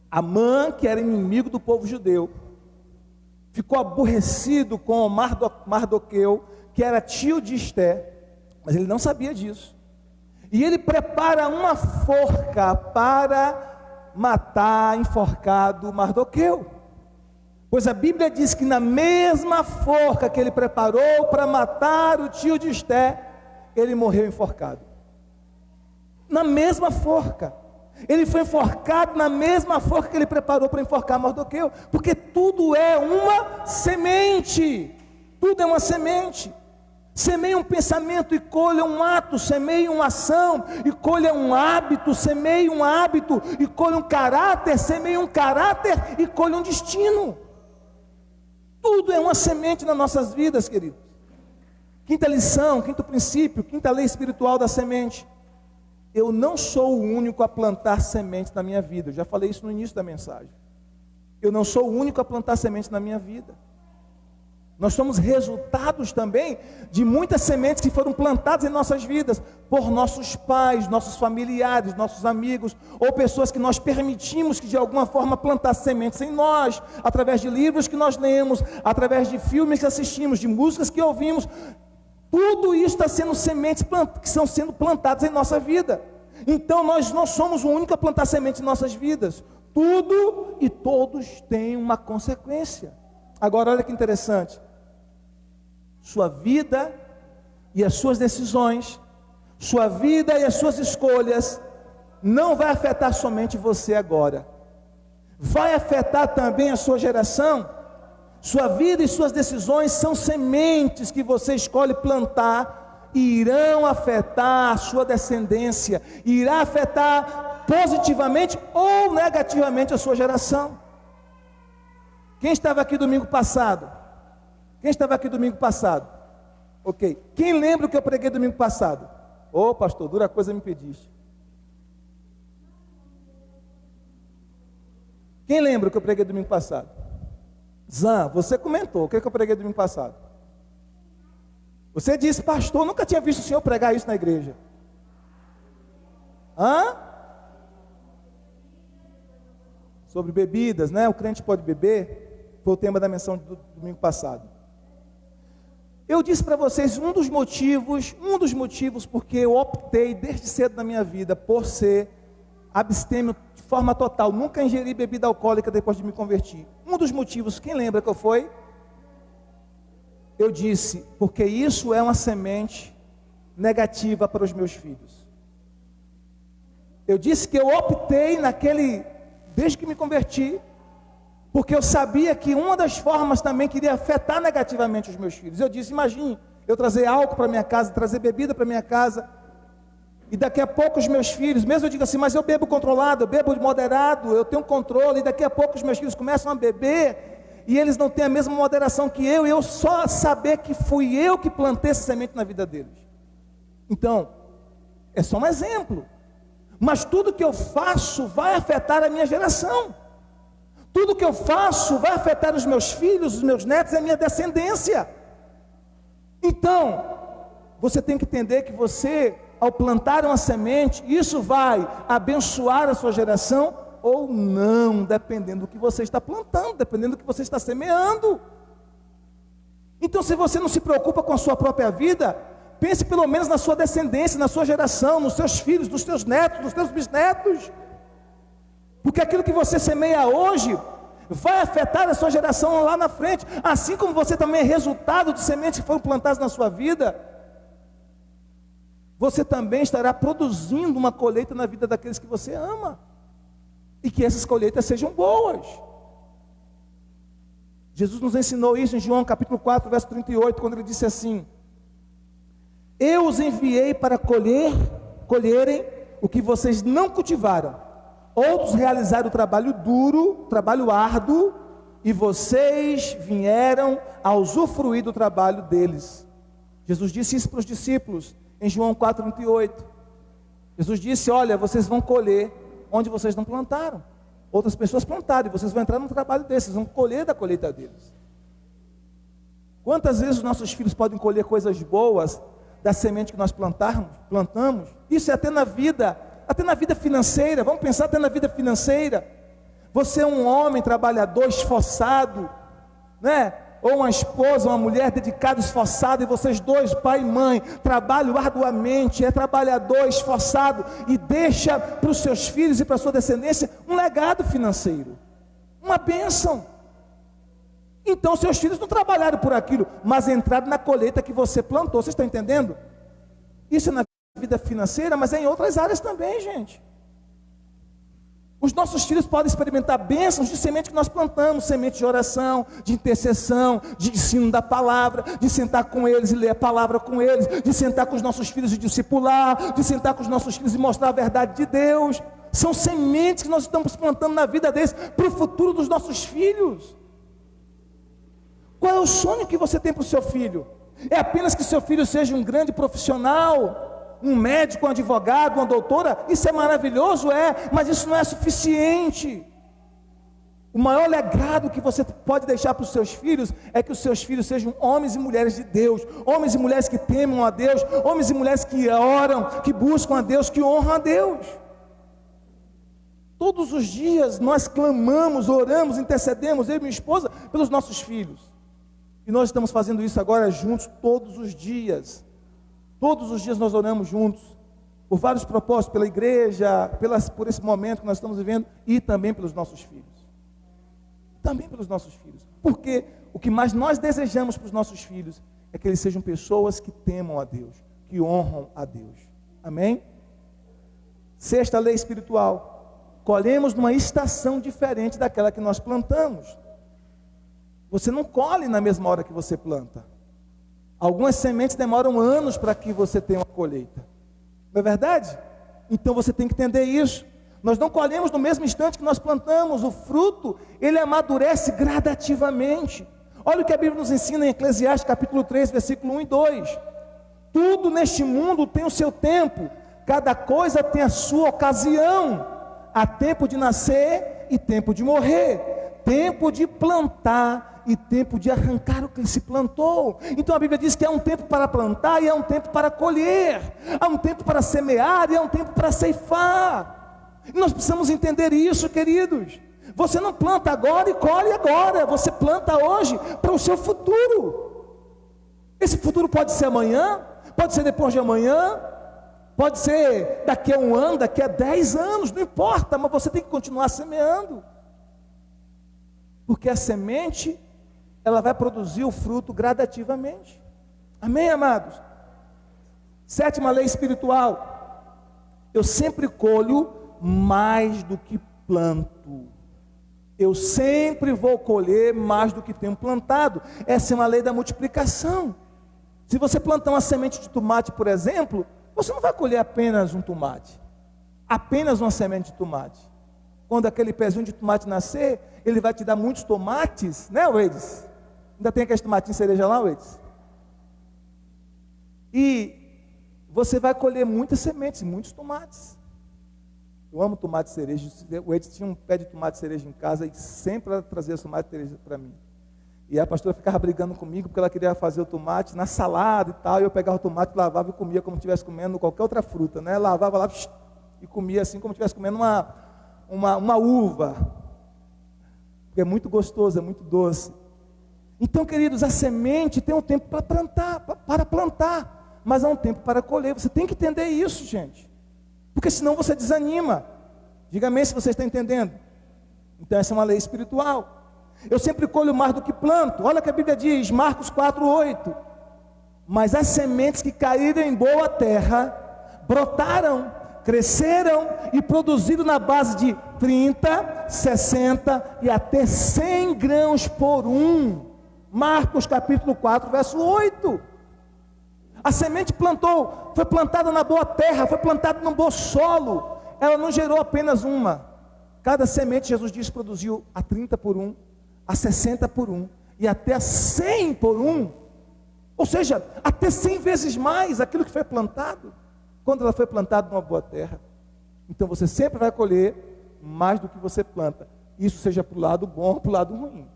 Amã, que era inimigo do povo judeu, ficou aborrecido com Mardoqueu, que era tio de Esther, mas ele não sabia disso. E ele prepara uma forca para matar enforcado Mardoqueu. Pois a Bíblia diz que na mesma forca que ele preparou para matar o tio de Esther, ele morreu enforcado. Na mesma forca. Ele foi enforcado na mesma forca que ele preparou para enforcar Mardoqueu. Porque tudo é uma semente. Tudo é uma semente. Semeie um pensamento e colha um ato, semeie uma ação e colha um hábito, semeie um hábito e colha um caráter, semeie um caráter e colha um destino. Tudo é uma semente nas nossas vidas, queridos. Quinta lição, quinto princípio, quinta lei espiritual da semente. Eu não sou o único a plantar sementes na minha vida. Eu já falei isso no início da mensagem. Eu não sou o único a plantar sementes na minha vida. Nós somos resultados também de muitas sementes que foram plantadas em nossas vidas por nossos pais, nossos familiares, nossos amigos, ou pessoas que nós permitimos que de alguma forma plantassem sementes em nós, através de livros que nós lemos, através de filmes que assistimos, de músicas que ouvimos. Tudo isso está sendo sementes que estão sendo plantadas em nossa vida. Então nós não somos o único a plantar sementes em nossas vidas. Tudo e todos têm uma consequência. Agora olha que interessante. Sua vida e as suas decisões, sua vida e as suas escolhas, não vai afetar somente você agora. Vai afetar também a sua geração. Sua vida e suas decisões são sementes que você escolhe plantar e irão afetar a sua descendência, irá afetar positivamente ou negativamente a sua geração. Quem estava aqui domingo passado? Quem estava aqui domingo passado? Ok. Quem lembra o que eu preguei domingo passado? Ô pastor, dura coisa me pediste. Quem lembra o que eu preguei domingo passado? Zan, você comentou, o que eu preguei domingo passado? Você disse, pastor, nunca tinha visto o senhor pregar isso na igreja. Hã? Sobre bebidas, né? O crente pode beber, foi o tema da menção do domingo passado. Eu disse para vocês um dos motivos porque eu optei desde cedo na minha vida por ser abstêmio de forma total, nunca ingeri bebida alcoólica depois de me converter. Um dos motivos, quem lembra qual foi? Eu disse, porque isso é uma semente negativa para os meus filhos. Eu disse que eu optei desde que me converti, porque eu sabia que uma das formas também que iria afetar negativamente os meus filhos. Eu disse, imagine, eu trazer álcool para minha casa, trazer bebida para minha casa, e daqui a pouco os meus filhos, mesmo eu digo assim, mas eu bebo controlado, eu bebo moderado, eu tenho controle, e daqui a pouco os meus filhos começam a beber, e eles não têm a mesma moderação que eu, e eu só saber que fui eu que plantei essa semente na vida deles. Então, é só um exemplo, mas tudo que eu faço vai afetar a minha geração, tudo que eu faço vai afetar os meus filhos, os meus netos e a minha descendência. Então, você tem que entender que você, ao plantar uma semente, isso vai abençoar a sua geração ou não, dependendo do que você está plantando, dependendo do que você está semeando. Então, se você não se preocupa com a sua própria vida, pense pelo menos na sua descendência, na sua geração, nos seus filhos, nos seus netos, nos seus bisnetos. Porque aquilo que você semeia hoje vai afetar a sua geração lá na frente, assim como você também é resultado de sementes que foram plantadas na sua vida. Você também estará produzindo uma colheita na vida daqueles que você ama, e que essas colheitas sejam boas. Jesus nos ensinou isso em João capítulo 4, verso 38, quando ele disse assim: eu os enviei para colherem o que vocês não cultivaram. Outros realizaram o trabalho duro, trabalho árduo, e vocês vieram a usufruir do trabalho deles. Jesus disse isso para os discípulos em João 4:38. Jesus disse, olha, vocês vão colher onde vocês não plantaram. Outras pessoas plantaram, e vocês vão entrar no trabalho desses, vocês vão colher da colheita deles. Quantas vezes os nossos filhos podem colher coisas boas da semente que nós plantamos? Isso é até na vida financeira. Vamos pensar até na vida financeira. Você é um homem trabalhador, esforçado, né? Ou uma esposa, uma mulher dedicada, esforçada, e vocês dois, pai e mãe, trabalham arduamente, é trabalhador, esforçado, e deixa para os seus filhos e para a sua descendência um legado financeiro, uma bênção. Então seus filhos não trabalharam por aquilo, mas entraram na colheita que você plantou. Vocês estão entendendo? Isso é na vida financeira, mas é em outras áreas também, gente. Os nossos filhos podem experimentar bênçãos de semente que nós plantamos, semente de oração, de intercessão, de ensino da palavra, de sentar com eles e ler a palavra com eles, de sentar com os nossos filhos e discipular, de sentar com os nossos filhos e mostrar a verdade de Deus. São sementes que nós estamos plantando na vida deles, para o futuro dos nossos filhos. Qual é o sonho que você tem para o seu filho? É apenas que seu filho seja um grande profissional, um médico, um advogado, uma doutora? Isso é maravilhoso, mas isso não é suficiente. O maior legado que você pode deixar para os seus filhos é que os seus filhos sejam homens e mulheres de Deus, homens e mulheres que temam a Deus, homens e mulheres que oram, que buscam a Deus, que honram a Deus. Todos os dias nós clamamos, oramos, intercedemos, eu e minha esposa, pelos nossos filhos. E nós estamos fazendo isso agora juntos todos os dias. Todos os dias nós oramos juntos, por vários propósitos, pela igreja, por esse momento que nós estamos vivendo, e também pelos nossos filhos. Também pelos nossos filhos. Porque o que mais nós desejamos para os nossos filhos é que eles sejam pessoas que temam a Deus, que honram a Deus. Amém? Sexta lei espiritual. Colhemos numa estação diferente daquela que nós plantamos. Você não colhe na mesma hora que você planta. Algumas sementes demoram anos para que você tenha uma colheita. Não é verdade? Então você tem que entender isso. Nós não colhemos no mesmo instante que nós plantamos. O fruto, ele amadurece gradativamente. Olha o que a Bíblia nos ensina em Eclesiastes capítulo 3, versículo 1 e 2. Tudo neste mundo tem o seu tempo. Cada coisa tem a sua ocasião. Há tempo de nascer e tempo de morrer. Tempo de plantar e tempo de arrancar o que se plantou. Então a Bíblia diz que há um tempo para plantar e há um tempo para colher. Há um tempo para semear e há um tempo para ceifar. E nós precisamos entender isso, queridos. Você não planta agora e colhe agora. Você planta hoje para o seu futuro. Esse futuro pode ser amanhã, pode ser depois de amanhã, pode ser daqui a um ano, daqui a 10 anos, não importa, mas você tem que continuar semeando. Porque a semente, ela vai produzir o fruto gradativamente. Amém, amados? Sétima lei espiritual. Eu sempre colho mais do que planto. Eu sempre vou colher mais do que tenho plantado. Essa é uma lei da multiplicação. Se você plantar uma semente de tomate, por exemplo, você não vai colher apenas um tomate, apenas uma semente de tomate. Quando aquele pezinho de tomate nascer, ele vai te dar muitos tomates, né, Wedes? Ainda tem aqueles tomatinhos cereja lá, Wedes? E você vai colher muitas sementes, muitos tomates. Eu amo tomate cereja. O Wedes tinha um pé de tomate cereja em casa e sempre ela trazia tomate cereja para mim. E a pastora ficava brigando comigo porque ela queria fazer o tomate na salada e tal. E eu pegava o tomate, lavava e comia como se estivesse comendo qualquer outra fruta, né? Lavava lá e comia assim como se estivesse comendo uma uva. Porque é muito gostoso, é muito doce. Então, queridos, a semente tem um tempo para plantar, mas há um tempo para colher. Você tem que entender isso, gente. Porque senão você desanima. Diga amém se você está entendendo. Então essa é uma lei espiritual. Eu sempre colho mais do que planto. Olha o que a Bíblia diz, Marcos 4:8. Mas as sementes que caíram em boa terra brotaram, cresceram e produziram na base de 30, 60 e até 100 grãos por um. Marcos capítulo 4, verso 8. A semente foi plantada na boa terra, foi plantada no bom solo. Ela não gerou apenas uma. Cada semente, Jesus disse, produziu a 30 por um, a 60 por um e até a 100 por um. Ou seja, até 100 vezes mais aquilo que foi plantado, quando ela foi plantada numa boa terra. Então você sempre vai colher mais do que você planta. Isso seja para o lado bom ou para o lado ruim.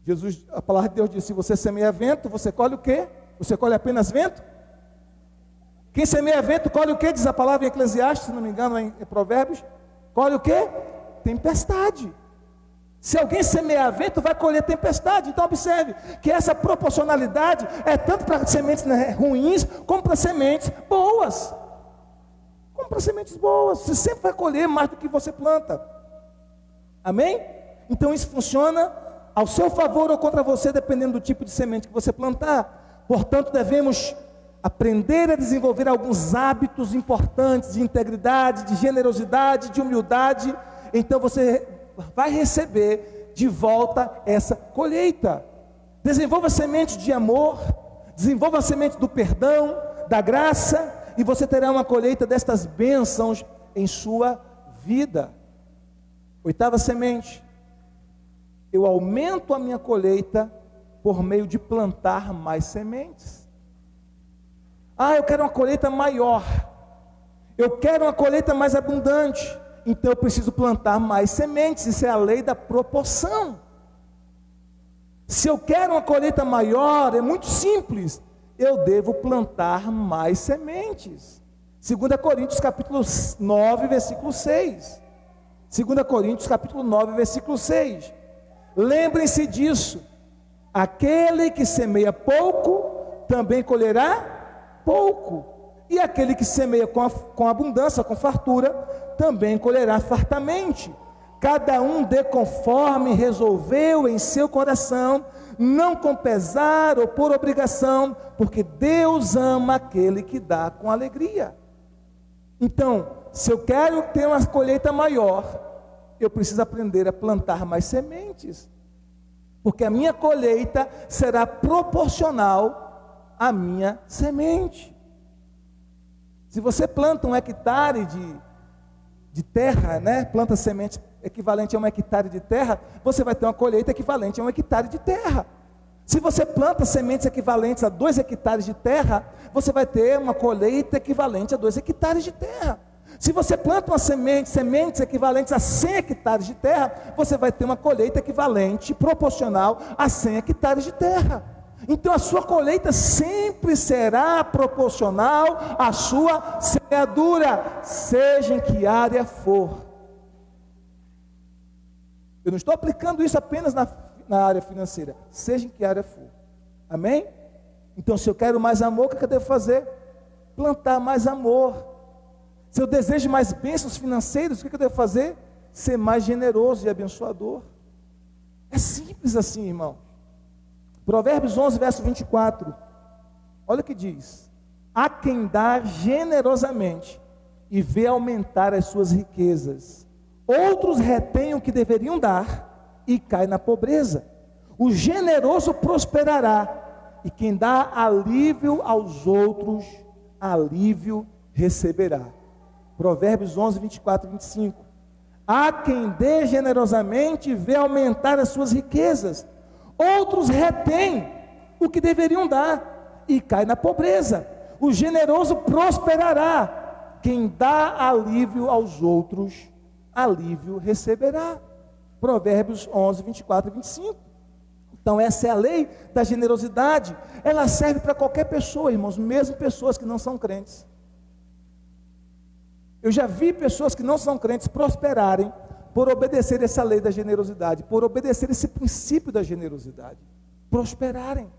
Jesus, a palavra de Deus diz, se você semeia vento, você colhe o quê? Você colhe apenas vento? Quem semeia vento, colhe o quê? Diz a palavra em Eclesiastes, se não me engano, em Provérbios. Colhe o quê? Tempestade. Se alguém semear vento, vai colher tempestade. Então observe que essa proporcionalidade é tanto para sementes ruins, como para sementes boas. Como para sementes boas. Você sempre vai colher mais do que você planta. Amém? Então isso funciona ao seu favor ou contra você, dependendo do tipo de semente que você plantar. Portanto, devemos aprender a desenvolver alguns hábitos importantes de integridade, de generosidade, de humildade. Então você vai receber de volta essa colheita. Desenvolva sementes de amor, desenvolva a semente do perdão, da graça, e você terá uma colheita destas bênçãos em sua vida. Oitava semente. Eu aumento a minha colheita por meio de plantar mais sementes. Eu quero uma colheita maior. Eu quero uma colheita mais abundante. então eu preciso plantar mais sementes. Isso é a lei da proporção. Se eu quero uma colheita maior, é muito simples, eu devo plantar mais sementes. 2 Coríntios capítulo 9, versículo 6. 2 Coríntios capítulo 9, versículo 6. Lembrem-se disso. Aquele que semeia pouco, também colherá pouco. E aquele que semeia com abundância, com fartura, também colherá fartamente. Cada um dê conforme resolveu em seu coração, não com pesar ou por obrigação, porque Deus ama aquele que dá com alegria. Então, se eu quero ter uma colheita maior, eu preciso aprender a plantar mais sementes, porque a minha colheita será proporcional à minha semente. Se você planta 1 hectare de terra, planta semente equivalente a 1 hectare de terra, você vai ter uma colheita equivalente a 1 hectare de terra. Se você planta sementes equivalentes a 2 hectares de terra, você vai ter uma colheita equivalente a 2 hectares de terra. Se você planta sementes equivalentes a 100 hectares de terra, você vai ter uma colheita equivalente, proporcional a 100 hectares de terra. Então a sua colheita sempre será proporcional à sua semeadura, seja em que área for. Eu não estou aplicando isso apenas na área financeira, seja em que área for. Amém? Então, se eu quero mais amor, o que eu devo fazer? Plantar mais amor. Se eu desejo mais bênçãos financeiras, o que eu devo fazer? Ser mais generoso e abençoador. É simples assim, irmão. Provérbios 11, verso 24. Olha o que diz: há quem dá generosamente e vê aumentar as suas riquezas. Outros retêm o que deveriam dar e cai na pobreza. O generoso prosperará, e quem dá alívio aos outros, alívio receberá. Provérbios 11, 24 e 25. Há quem dê generosamente e vê aumentar as suas riquezas. Outros retêm o que deveriam dar e cai na pobreza. O generoso prosperará. Quem dá alívio aos outros, alívio receberá. Provérbios 11, 24 e 25. Então essa é a lei da generosidade. Ela serve para qualquer pessoa, irmãos, mesmo pessoas que não são crentes. Eu já vi pessoas que não são crentes prosperarem por obedecer essa lei da generosidade, por obedecer esse princípio da generosidade. Prosperarem,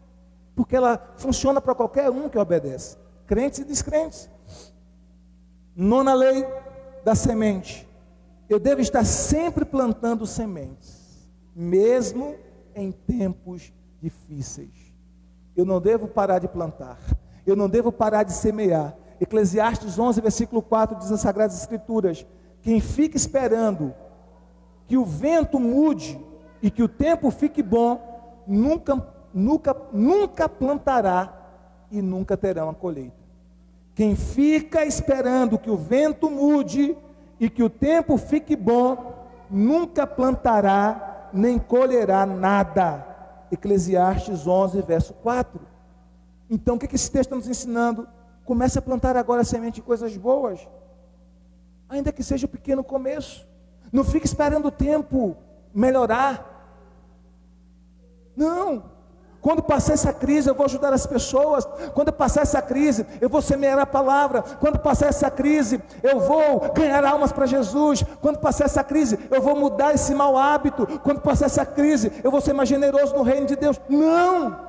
porque ela funciona para qualquer um que obedece, crentes e descrentes. Nona lei da semente. Eu devo estar sempre plantando sementes, mesmo em tempos difíceis. Eu não devo parar de plantar, eu não devo parar de semear. Eclesiastes 11, versículo 4 diz as Sagradas Escrituras: quem fica esperando que o vento mude e que o tempo fique bom, nunca plantará e nunca terá uma colheita. Quem fica esperando que o vento mude e que o tempo fique bom, nunca plantará nem colherá nada. Eclesiastes 11, verso 4. Então o que esse texto está nos ensinando? Comece a plantar agora a semente de coisas boas, ainda que seja um pequeno começo. Não fique esperando o tempo melhorar. Não. Quando passar essa crise, eu vou ajudar as pessoas. Quando passar essa crise, eu vou semear a palavra. Quando passar essa crise, eu vou ganhar almas para Jesus. Quando passar essa crise, eu vou mudar esse mau hábito. Quando passar essa crise, eu vou ser mais generoso no reino de Deus. Não.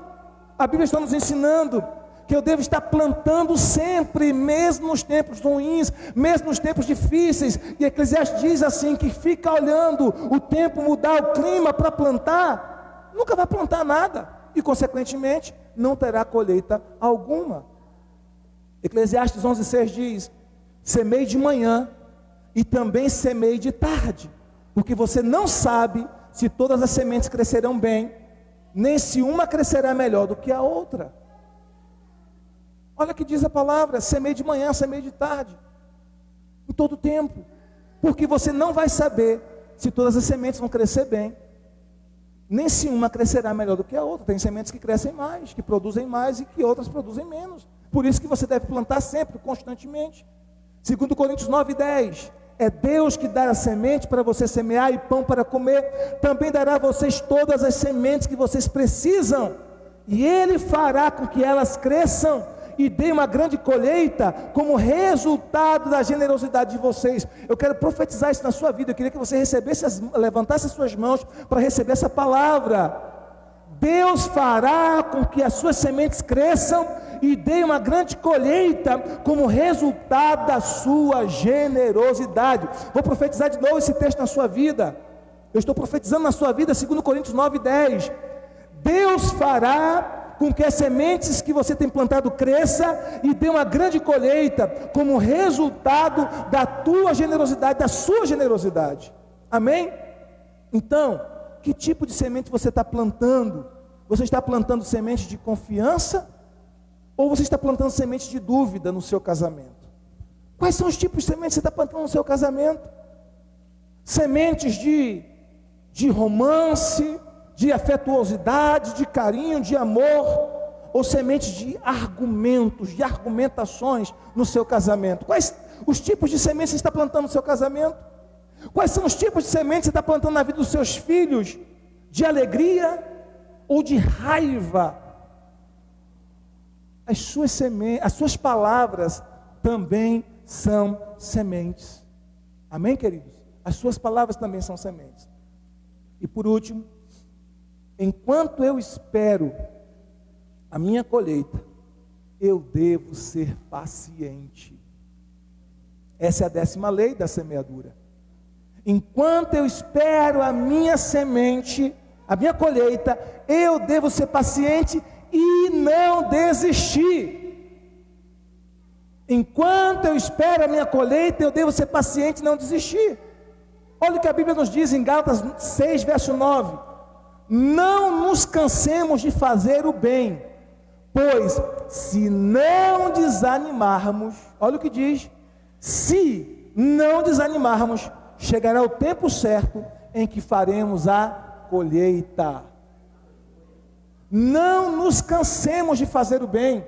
A Bíblia está nos ensinando que eu devo estar plantando sempre, mesmo nos tempos ruins, mesmo nos tempos difíceis. E Eclesiastes diz assim, que fica olhando o tempo mudar, o clima para plantar, nunca vai plantar nada, e consequentemente não terá colheita alguma. Eclesiastes 11:6 diz: semeie de manhã e também semeie de tarde, porque você não sabe se todas as sementes crescerão bem, nem se uma crescerá melhor do que a outra. Olha o que diz a palavra: semeie de manhã, semeie de tarde, em todo tempo, porque você não vai saber se todas as sementes vão crescer bem, nem se uma crescerá melhor do que a outra. Tem sementes que crescem mais, que produzem mais, e que outras produzem menos. Por isso que você deve plantar sempre, constantemente. 2 Coríntios 9:10, É Deus que dá a semente para você semear e pão para comer. Também dará a vocês todas as sementes que vocês precisam. E Ele fará com que elas cresçam e deem uma grande colheita como resultado da generosidade de vocês. Eu quero profetizar isso na sua vida. Eu queria que você levantasse as suas mãos para receber essa palavra. Deus fará com que as suas sementes cresçam e deem uma grande colheita como resultado da sua generosidade. Vou profetizar de novo esse texto na sua vida. Eu estou profetizando na sua vida, 2 Coríntios 9:10. Deus fará com que as sementes que você tem plantado cresça e dê uma grande colheita como resultado da tua generosidade, da sua generosidade. Amém? Então, que tipo de semente você está plantando? Você está plantando semente de confiança? Ou você está plantando semente de dúvida no seu casamento? Quais são os tipos de sementes que você está plantando no seu casamento? Sementes de romance, de afetuosidade, de carinho, de amor? Ou sementes de argumentos, de argumentações no seu casamento? Quais os tipos de sementes que você está plantando no seu casamento? Quais são os tipos de sementes que você está plantando na vida dos seus filhos? De alegria ou de raiva? As suas palavras também são sementes. Amém, queridos? As suas palavras também são sementes. E por último, enquanto eu espero a minha colheita, eu devo ser paciente. Essa é a 10ª lei da semeadura. Enquanto eu espero a minha semente, a minha colheita, eu devo ser paciente e não desistir. Enquanto eu espero a minha colheita, eu devo ser paciente e não desistir. Olha o que a Bíblia nos diz em Gálatas 6, verso 9. Não nos cansemos de fazer o bem, pois se não desanimarmos, olha o que diz, se não desanimarmos, chegará o tempo certo em que faremos a colheita. Não nos cansemos de fazer o bem,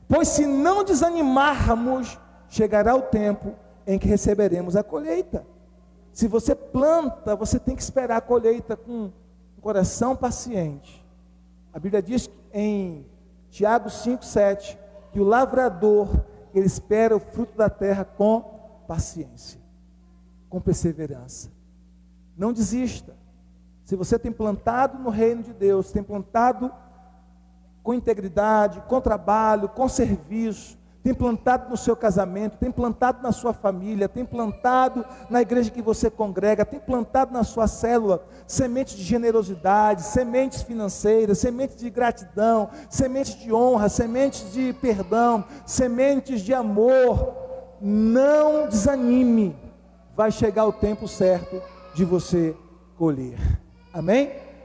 pois se não desanimarmos, chegará o tempo em que receberemos a colheita. Se você planta, você tem que esperar a colheita com um coração paciente. A Bíblia diz em Tiago 5:7 que o lavrador, ele espera o fruto da terra com paciência, com perseverança. Não desista. Se você tem plantado no reino de Deus, tem plantado com integridade, com trabalho, com serviço, tem plantado no seu casamento, tem plantado na sua família, tem plantado na igreja que você congrega, tem plantado na sua célula, sementes de generosidade, sementes financeiras, sementes de gratidão, sementes de honra, sementes de perdão, sementes de amor, não desanime, vai chegar o tempo certo de você colher. Amém?